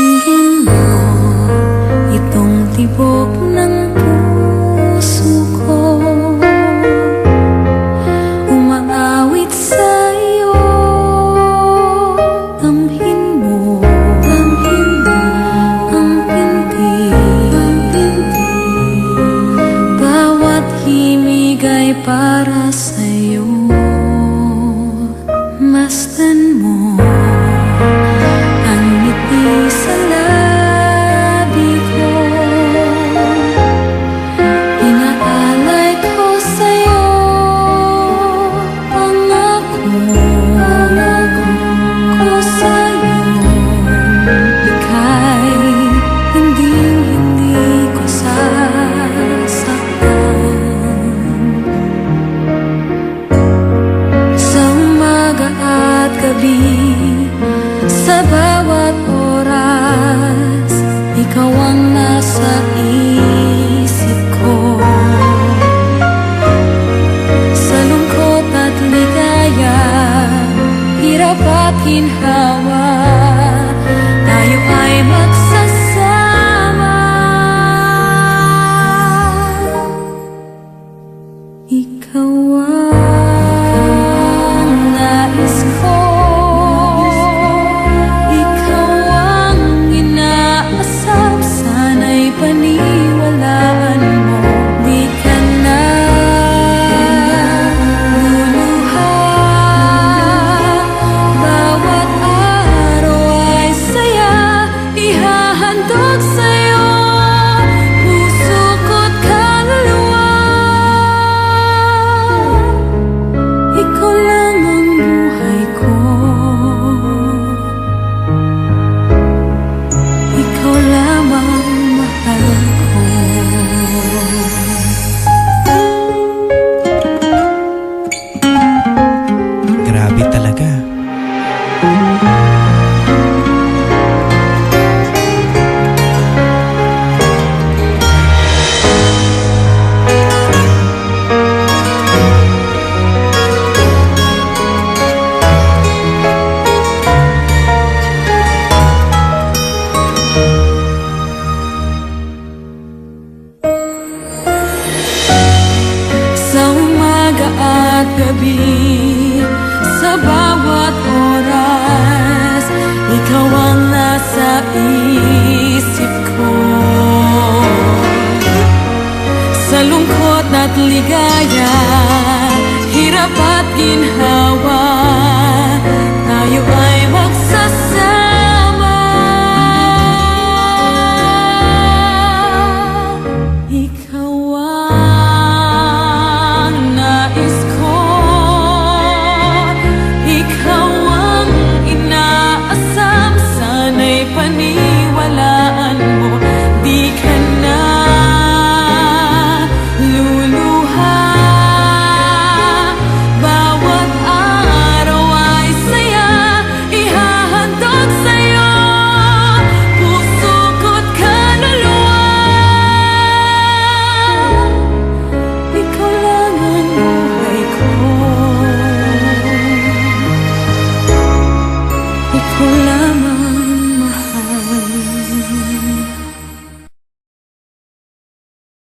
Dinggin mo itong tibok ng puso ko, umaawit sa'yo. Damhin mo ang pinti, bawat himig ay para sa'yo. Masdan mo ang ngiti sa labi ko, inaalay ko sa'yo. Pangako ko sa'yo, ika'y hindi ko sasaktan. Sa umaga at gabi, sa bawat oras, ikaw ang nasa isip ko. Sa lungkot at ligaya, hirap at ginhawa, tayo ay magsasama. Ikaw ang nais ko, ikaw ang inaasam, sana'y paniwalaan mo. Di ka na luluha, bawat araw ay saya, ihahandog sa'yo puso ko't kaluluwa. Ikaw lang ang buhay ko, ikaw lamang mahal ko. Grabe talaga. Sa umaga at gabi, sa bawat oras, ikaw ang nasa isip ko. Sa lungkot at ligaya, hirap at ginhawa,